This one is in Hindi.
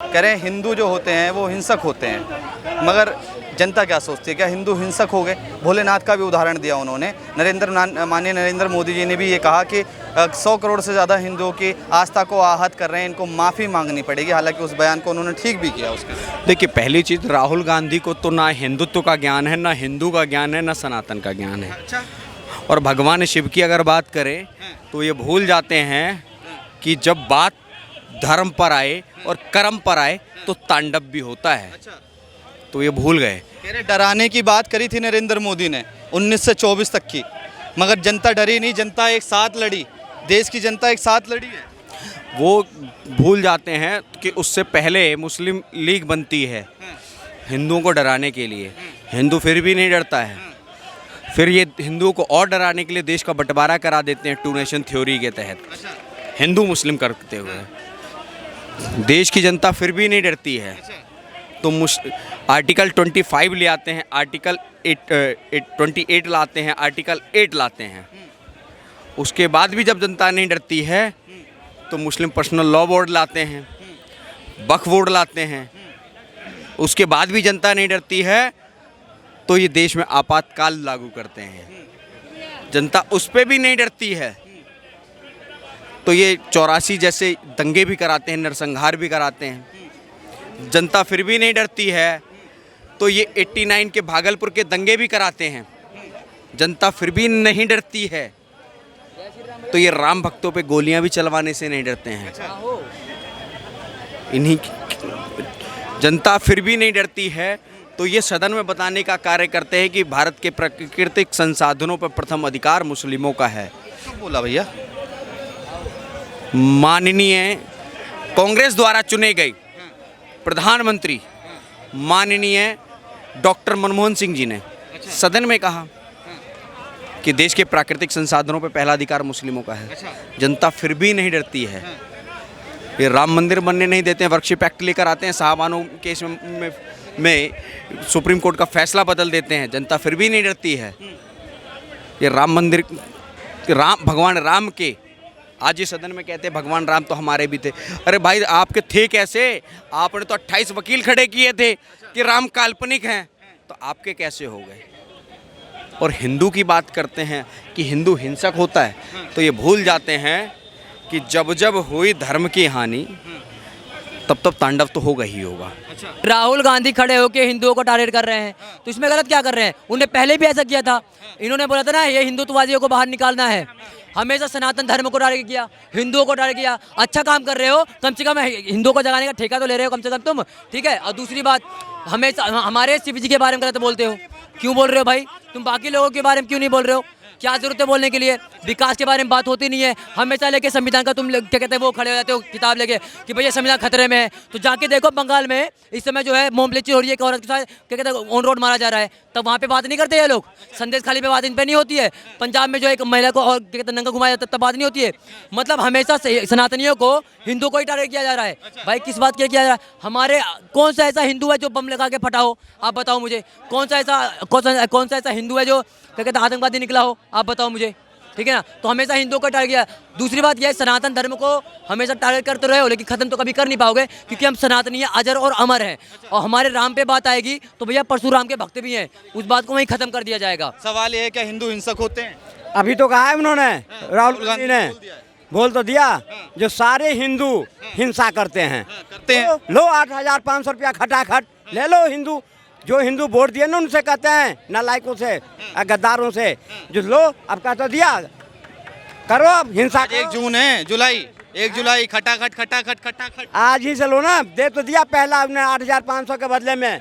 कह रहे हैं हिंदू जो होते हैं वो हिंसक होते हैं, मगर जनता क्या सोचती है, क्या हिंदू हिंसक हो गए? भोलेनाथ का भी उदाहरण दिया उन्होंने। माननीय नरेंद्र मोदी जी ने भी ये कहा कि 100 करोड़ से ज़्यादा हिंदुओं की आस्था को आहत कर रहे हैं, इनको माफ़ी मांगनी पड़ेगी। हालांकि उस बयान को उन्होंने ठीक भी किया। उसके देखिए, पहली चीज़, राहुल गांधी को तो ना हिंदुत्व का ज्ञान है, ना हिंदू का ज्ञान है, ना सनातन का ज्ञान है। अच्छा, और भगवान शिव की अगर बात करें तो ये भूल जाते हैं कि जब बात धर्म पर आए और कर्म पर आए तो तांडव भी होता है। तो ये भूल गए। कह रहे डराने की बात करी थी नरेंद्र मोदी ने 19 से 24 तक की, मगर जनता डरी नहीं, जनता एक साथ लड़ी, देश की जनता एक साथ लड़ी है। वो भूल जाते हैं कि उससे पहले मुस्लिम लीग बनती है हिंदुओं को डराने के लिए। हिंदू फिर भी नहीं डरता है। फिर ये हिंदुओं को और डराने के लिए देश का बंटवारा करा देते हैं 2 नेशन थ्योरी के तहत, हिंदू मुस्लिम करते हुए। देश की जनता फिर भी नहीं डरती है। तो आर्टिकल 25 ले आते हैं, आर्टिकल 28 लाते हैं, आर्टिकल 8 लाते हैं। उसके बाद भी जब जनता नहीं डरती है तो मुस्लिम पर्सनल लॉ बोर्ड लाते हैं, वक्फ बोर्ड लाते हैं। उसके बाद भी जनता नहीं डरती है तो ये देश में आपातकाल लागू करते हैं। जनता उस पर भी नहीं डरती है तो ये 84 जैसे दंगे भी कराते हैं, नरसंहार भी कराते हैं। जनता फिर भी नहीं डरती है तो ये 89 के भागलपुर के दंगे भी कराते हैं। जनता फिर भी नहीं डरती है तो ये राम भक्तों पे गोलियां भी चलवाने से नहीं डरते हैं। जनता फिर भी नहीं डरती है तो ये सदन में बताने का कार्य करते हैं कि भारत के प्राकृतिक संसाधनों पर प्रथम अधिकार मुस्लिमों का है। क्यों बोला भैया? माननीय कांग्रेस द्वारा चुने गए प्रधानमंत्री माननीय डॉक्टर मनमोहन सिंह जी ने सदन में कहा कि देश के प्राकृतिक संसाधनों पर पहला अधिकार मुस्लिमों का है। जनता फिर भी नहीं डरती है। ये राम मंदिर बनने नहीं देते हैं, वर्कशिप एक्ट लेकर आते हैं, साहबानों केस में सुप्रीम कोर्ट का फैसला बदल देते हैं। जनता फिर भी नहीं डरती है। ये राम मंदिर, भगवान राम के, आज इस सदन में कहते हैं भगवान राम तो हमारे भी थे। अरे भाई, आपके थे कैसे? आपने तो 28 वकील खड़े किए थे कि राम काल्पनिक हैं, तो आपके कैसे हो गए? और हिंदू की बात करते हैं कि हिंदू हिंसक होता है, तो ये भूल जाते हैं कि जब जब हुई धर्म की हानि तब तब तांडव तो होगा ही होगा। राहुल गांधी खड़े होकर हिंदुओं को टारगेट कर रहे हैं, तो इसमें गलत क्या कर रहे हैं? उन्होंने पहले भी ऐसा किया था। इन्होंने बोला था ना, ये हिंदुत्ववादियों को बाहर निकालना है। हमेशा सनातन धर्म को टारगेट किया, हिंदुओं को टारगेट किया। अच्छा काम कर रहे हो, कम से कम हिंदुओं को जगाने का ठेका तो ले रहे हो कम से कम तुम, ठीक है। और दूसरी बात, हमेशा हमारे शिव जी के बारे में गलत बोलते हो। क्यों बोल रहे हो भाई? तुम बाकी लोगों के बारे में क्यों नहीं बोल रहे हो? क्या जरूरत है बोलने के लिए? विकास के बारे में बात होती नहीं है। हमेशा लेके संविधान का तुम क्या कहते हैं वो खड़े हो जाते हो किताब लेके कि भैया संविधान खतरे में है। तो जाके देखो बंगाल में इस समय जो है मोमबत्ती हो रही है, एक औरत के साथ क्या कहते हैं ऑन रोड मारा जा रहा है, तब वहाँ पे बात नहीं करते ये लोग। संदेश खाली पे बात इन पे नहीं होती है। पंजाब में जो एक महिला को और क्या कहते हैं नंगा घुमाया जाता है, तब बात नहीं होती है। मतलब हमेशा सनातनियों को हिंदू को ही टारगेट किया जा रहा है। भाई किस बात के किया जा रहा है? हमारे कौन सा ऐसा हिंदू है जो बम लगा के फटा हो? आप बताओ मुझे। कौन सा ऐसा हिंदू है जो क्या कहते हैं आतंकवादी निकला हो? आप बताओ मुझे, ठीक है ना। तो हमेशा हिंदुओं का टारगेट किया। दूसरी बात यह, सनातन धर्म को हमेशा टारगेट करते रहे हो, लेकिन खत्म तो कभी कर नहीं पाओगे, क्योंकि हम सनातनी हैं, अजर और अमर हैं। और हमारे राम पे बात आएगी तो भैया परशुराम के भक्त भी हैं, उस बात को वहीं खत्म कर दिया जाएगा। सवाल ये है, क्या हिंदू हिंसक होते हैं? अभी तो कहा है उन्होंने, राहुल गांधी ने बोल तो दिया, जो सारे हिंदू हिंसा करते हैं। तो लो 8,500 रुपया खटाखट ले लो। हिंदू जो हिंदू वोट दिए ना, उनसे कहते हैं नालायकों से, गद्दारों से, जो लो अब कहते तो दिया करो, अब हिंसा करो। 1 जून है, जुलाई 1 जुलाई, खटाखट खटाखट खटाखट। आज ही से लो ना, दे तो दिया पहला हमने 8,500 के बदले में।